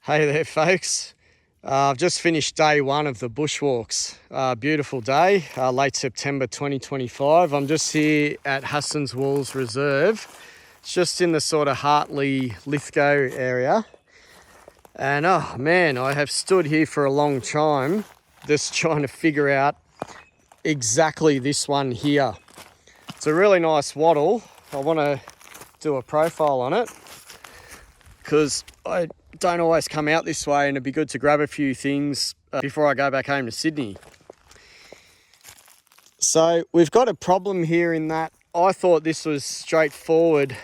Hey there folks, I've just finished day one of the bushwalks. Beautiful day, late September 2025. I'm just here at Husson's Walls Reserve. It's just in the sort of Hartley, Lithgow area. And oh man, I have stood here for a long time just trying to figure out exactly this one here. It's a really nice wattle. I want to do a profile on it because I don't always come out this way, and it'd be good to grab a few things before I go back home to Sydney. So we've got a problem here in that I thought this was straightforward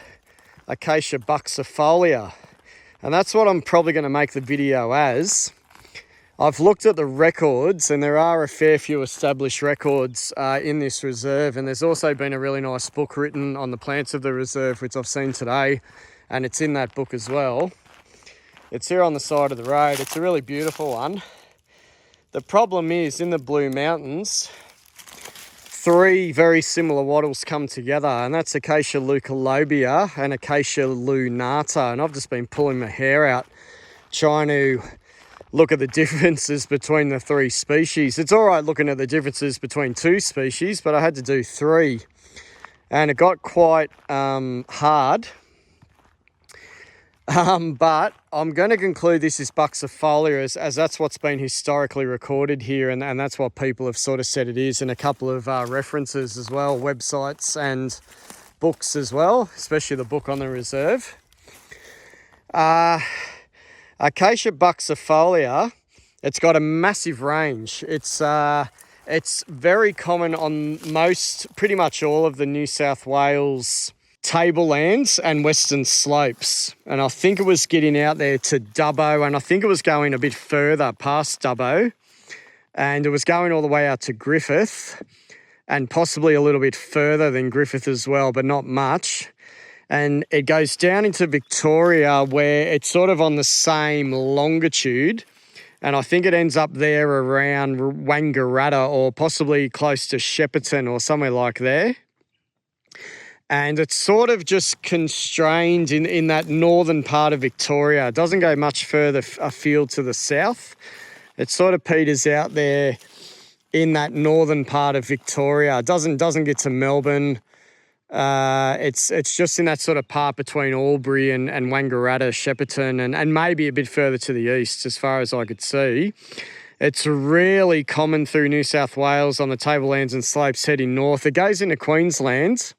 Acacia buxifolia, and that's what I'm probably going to make the video as. I've looked at the records, and there are a fair few established records in this reserve, and there's also been a really nice book written on the plants of the reserve, which I've seen today, and it's in that book as well. It's here on the side of the road. It's a really beautiful one. The problem is, in the Blue Mountains, three very similar wattles come together, and that's Acacia leucolobia and Acacia lunata. And I've just been pulling my hair out trying to look at the differences between the three species. It's all right looking at the differences between two species, but I had to do three. And it got quite hard. But I'm going to conclude this is buxifolia as that's what's been historically recorded here, and that's what people have sort of said it is, and a couple of references as well, websites and books as well, especially the book on the reserve. Acacia buxifolia, it's got a massive range. It's very common on pretty much all of the New South Wales tablelands and western slopes, and I think it was getting out there to Dubbo, and I think it was going a bit further past Dubbo, and it was going all the way out to Griffith, and possibly a little bit further than Griffith as well, but not much. And it goes down into Victoria, where it's sort of on the same longitude, and I think it ends up there around Wangaratta, or possibly close to Shepparton or somewhere like there. And it's sort of just constrained in that northern part of Victoria. It doesn't go much further afield to the south. It sort of peters out there in that northern part of Victoria. It doesn't get to Melbourne. It's just in that sort of part between Albury and Wangaratta, Shepparton, and maybe a bit further to the east as far as I could see. It's really common through New South Wales on the tablelands and slopes heading north. It goes into Queensland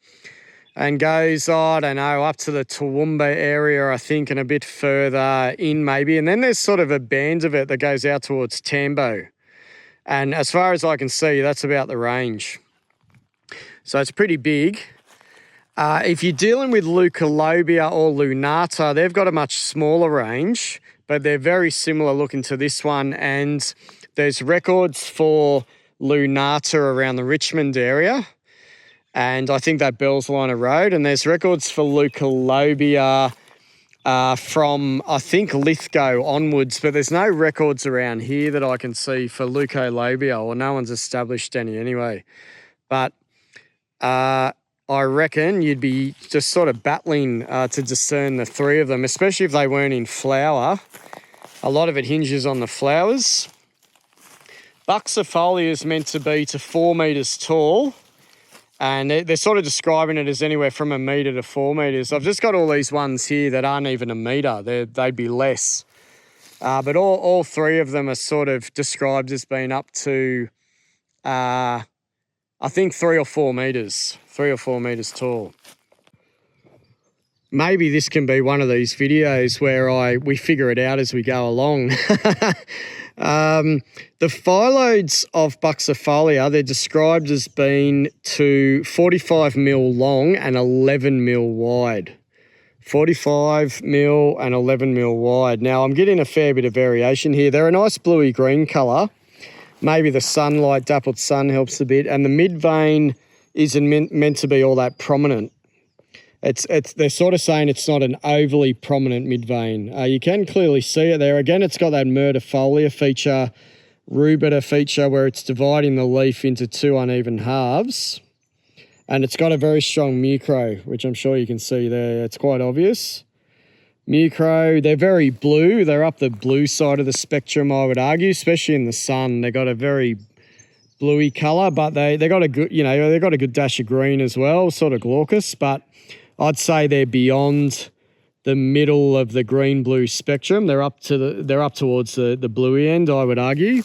and goes, I don't know, up to the Toowoomba area, I think, and a bit further in maybe. And then there's sort of a band of it that goes out towards Tambo. And as far as I can see, that's about the range. So it's pretty big. If you're dealing with leucolobia or lunata, they've got a much smaller range, but they're very similar looking to this one. And there's records for lunata around the Richmond area, and I think that Bellsliner Road, and there's records for leucolobia from, I think, Lithgow onwards, but there's no records around here that I can see for leucolobia, or no one's established any anyway. But I reckon you'd be just sort of battling to discern the three of them, especially if they weren't in flower. A lot of it hinges on the flowers. Buxifolia is meant to be to 4 metres tall, and they're sort of describing it as anywhere from 1 metre to 4 metres. I've just got all these ones here that aren't even 1 metre. They'd be less. But all three of them are sort of described as being up to, I think, 3 or 4 metres. 3 or 4 metres tall. Maybe this can be one of these videos where we figure it out as we go along. The phyllodes of buxifolia, they're described as being to 45 mil long and 11 mil wide. 45 mil and 11 mil wide. Now, I'm getting a fair bit of variation here. They're a nice bluey green colour. Maybe the sunlight, dappled sun helps a bit. And the mid-vein isn't meant to be all that prominent. They're sort of saying it's not an overly prominent mid-vein. You can clearly see it there. Again, it's got that myrtifolia feature, rubeta feature, where it's dividing the leaf into two uneven halves. And it's got a very strong mucro, which I'm sure you can see there. It's quite obvious. Mucro, they're very blue. They're up the blue side of the spectrum, I would argue, especially in the sun. They got a very bluey colour, but they got a good, they got a good dash of green as well, sort of glaucous, but I'd say they're beyond the middle of the green-blue spectrum. They're up towards the bluey end, I would argue.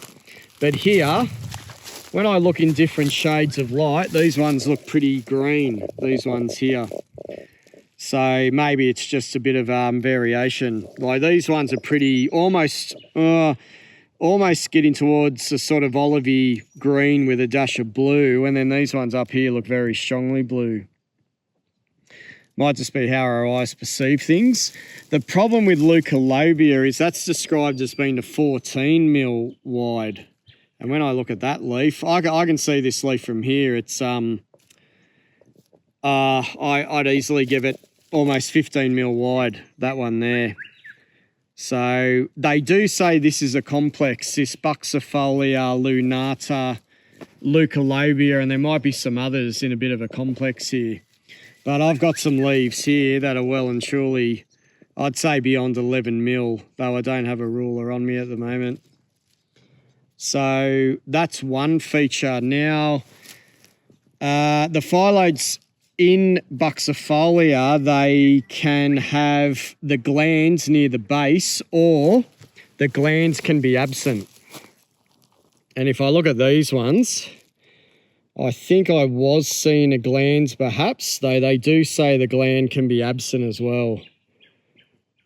But here, when I look in different shades of light, these ones look pretty green, these ones here. So maybe it's just a bit of variation. Like these ones are pretty, almost getting towards a sort of olivey green with a dash of blue. And then these ones up here look very strongly blue. Might just be how our eyes perceive things. The problem with Leucolobia is that's described as being a 14 mil wide. And when I look at that leaf, I can see this leaf from here. It's I'd easily give it almost 15 mil wide, that one there. So they do say this is a complex, this buxifolia, lunata, Leucolobia, and there might be some others in a bit of a complex here. But I've got some leaves here that are well and truly, I'd say beyond 11 mil, though I don't have a ruler on me at the moment. So that's one feature. Now, the phyllodes in buxifolia, they can have the glands near the base, or the glands can be absent. And if I look at these ones, I think I was seeing a gland perhaps, though they do say the gland can be absent as well.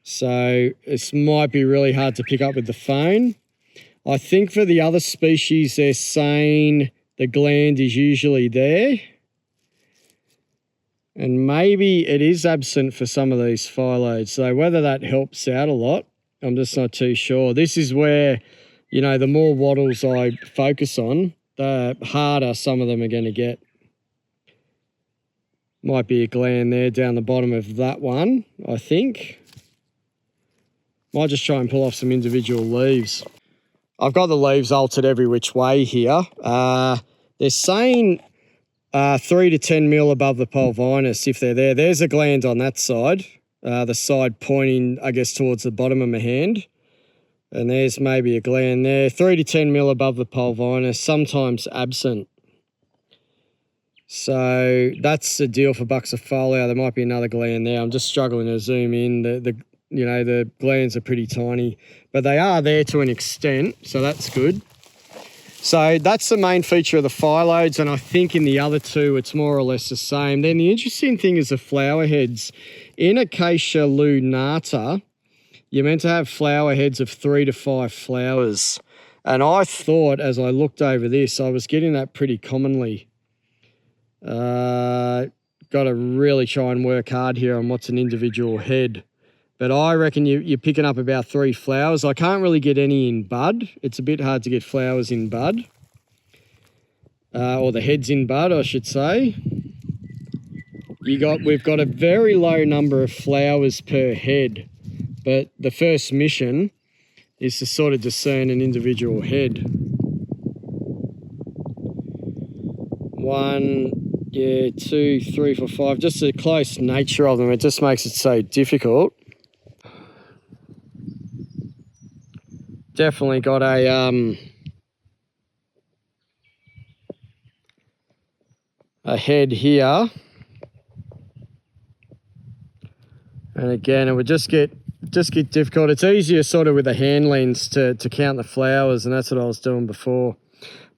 So this might be really hard to pick up with the phone. I think for the other species, they're saying the gland is usually there. And maybe it is absent for some of these phyllodes. So whether that helps out a lot, I'm just not too sure. This is where, the more wattles I focus on, the harder some of them are going to get. Might be a gland there down the bottom of that one, I think. Might just try and pull off some individual leaves. I've got the leaves altered every which way here. They're saying 3 to 10 mil above the pulvinus if they're there. There's a gland on that side, the side pointing, I guess, towards the bottom of my hand. And there's maybe a gland there, 3 to 10 mil above the pulvinus, sometimes absent. So that's the deal for buxifolia. There might be another gland there. I'm just struggling to zoom in. The glands are pretty tiny, but they are there to an extent, so that's good. So that's the main feature of the phyllodes, and I think in the other two it's more or less the same. Then the interesting thing is the flower heads. In Acacia lunata, you're meant to have flower heads of 3 to 5 flowers. And I thought, as I looked over this, I was getting that pretty commonly. Got to really try and work hard here on what's an individual head. But I reckon you're picking up about 3 flowers. I can't really get any in bud. It's a bit hard to get flowers in bud. Or the heads in bud, I should say. We've got a very low number of flowers per head. But the first mission is to sort of discern an individual head. 1, 2, 3, 4, 5. Just the close nature of them, it just makes it so difficult. Definitely got a head here. And again, it would just get difficult. It's easier sort of with a hand lens to count the flowers, and that's what I was doing before.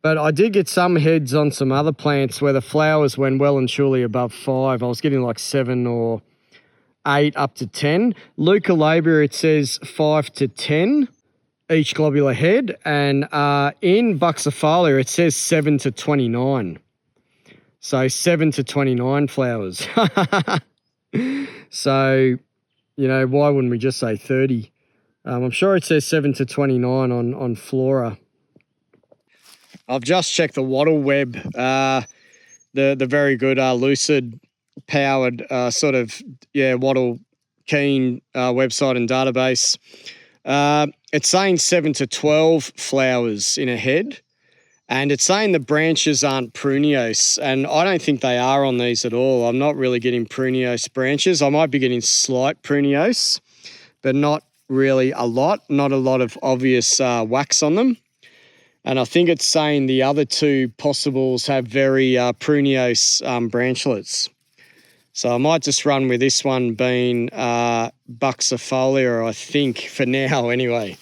But I did get some heads on some other plants where the flowers went well and truly above 5. I was getting like 7 or 8 up to 10. Leucolobia, it says 5 to 10 each globular head, and in buxifolia it says 7 to 29. So 7 to 29 flowers. So, why wouldn't we just say 30? I'm sure it says 7 to 29 on Flora. I've just checked the Wattle web, the very good lucid powered Wattle Keen website and database. It's saying 7 to 12 flowers in a head, and it's saying the branches aren't pruneose, and I don't think they are on these at all. I'm not really getting pruneose branches. I might be getting slight pruneose, but not really a lot. Not a lot of obvious wax on them. And I think it's saying the other two possibles have very pruneose branchlets. So I might just run with this one being buxifolia, I think, for now anyway.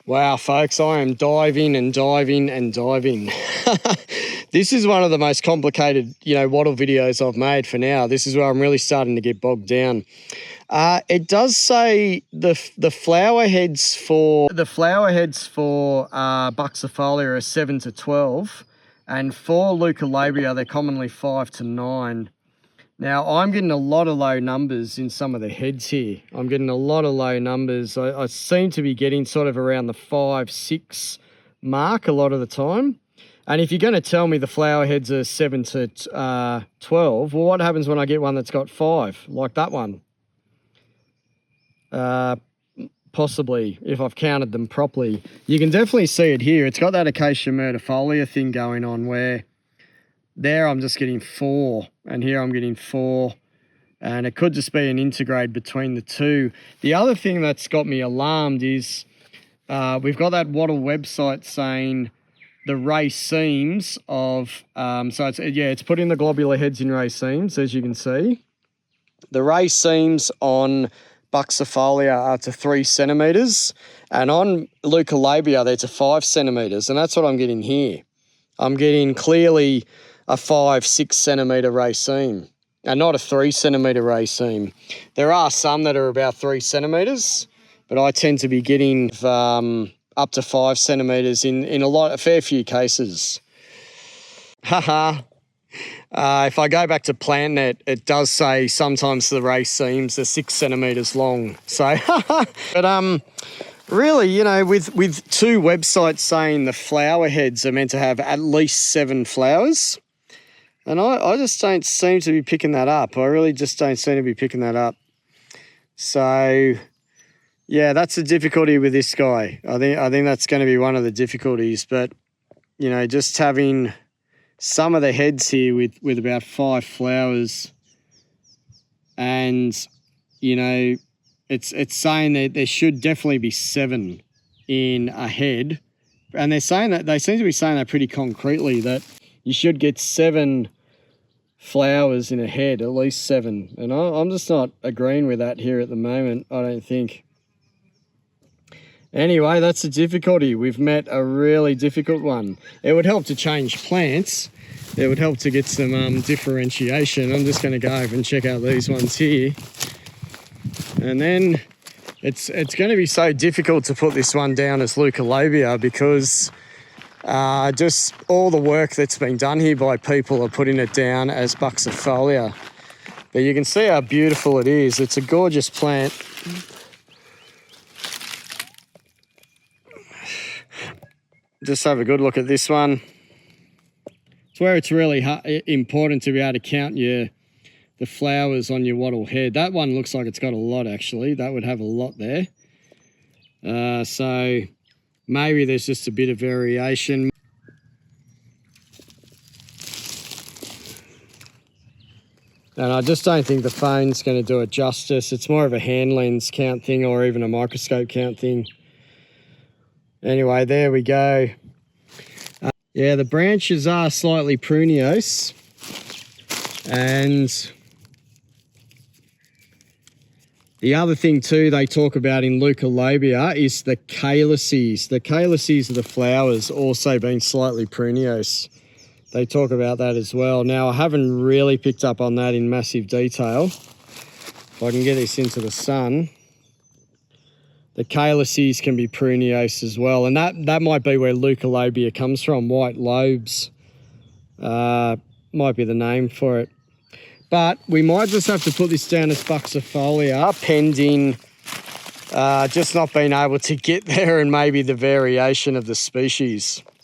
Wow, folks, I am diving and diving and diving. This is one of the most complicated, wattle videos I've made for now. This is where I'm really starting to get bogged down. It does say the flower heads for buxifolia are 7 to 12, and for leucolabia they're commonly 5 to 9. Now, I'm getting a lot of low numbers in some of the heads here. I'm getting a lot of low numbers. I seem to be getting sort of around the 5, 6 mark a lot of the time. And if you're going to tell me the flower heads are 7 to 12, well, what happens when I get one that's got 5, like that one? Possibly, if I've counted them properly. You can definitely see it here. It's got that Acacia buxifolia thing going on where there I'm just getting 4, and here I'm getting 4, and it could just be an intergrade between the two. The other thing that's got me alarmed is we've got that Wattle website saying the racemes of, so it's put in the globular heads in racemes, as you can see. The racemes on buxifolia are to 3 centimetres, and on leucolabia they're to 5 centimetres, and that's what I'm getting here. I'm getting clearly a 5, 6 centimetre raceme, and not a 3 centimetre raceme. There are some that are about 3 centimetres, but I tend to be getting up to 5 centimetres in a fair few cases. Haha. If I go back to PlantNet, it does say sometimes the racemes are 6 centimetres long. So, but really, with two websites saying the flower heads are meant to have at least 7 flowers, and I just don't seem to be picking that up. I really just don't seem to be picking that up. So, yeah, that's the difficulty with this guy. I think that's going to be one of the difficulties. But, just having some of the heads here with about 5 flowers, and, it's saying that there should definitely be 7 in a head. And they seem to be saying that pretty concretely, that you should get 7 flowers in a head, at least 7. And I'm just not agreeing with that here at the moment, I don't think. Anyway, that's the difficulty. We've met a really difficult one. It would help to change plants. It would help to get some differentiation. I'm just going to go over and check out these ones here. And then it's going to be so difficult to put this one down as leucolabia because just all the work that's been done here by people are putting it down as buxifolia. But you can see how beautiful it is. It's a gorgeous plant. Just have a good look at this one. It's where it's really important to be able to count the flowers on your wattle head. That one looks like it's got a lot, actually. That would have a lot there. So maybe there's just a bit of variation. And I just don't think the phone's going to do it justice. It's more of a hand lens count thing or even a microscope count thing. Anyway, there we go. Yeah, the branches are slightly pruneose. And the other thing too they talk about in leucolabia is the calyces. The calyces of the flowers also being slightly pruneose. They talk about that as well. Now, I haven't really picked up on that in massive detail. If I can get this into the sun. The calyces can be pruneose as well, and that might be where leucolabia comes from. White lobes might be the name for it. But we might just have to put this down as buxifolia, pending just not being able to get there and maybe the variation of the species.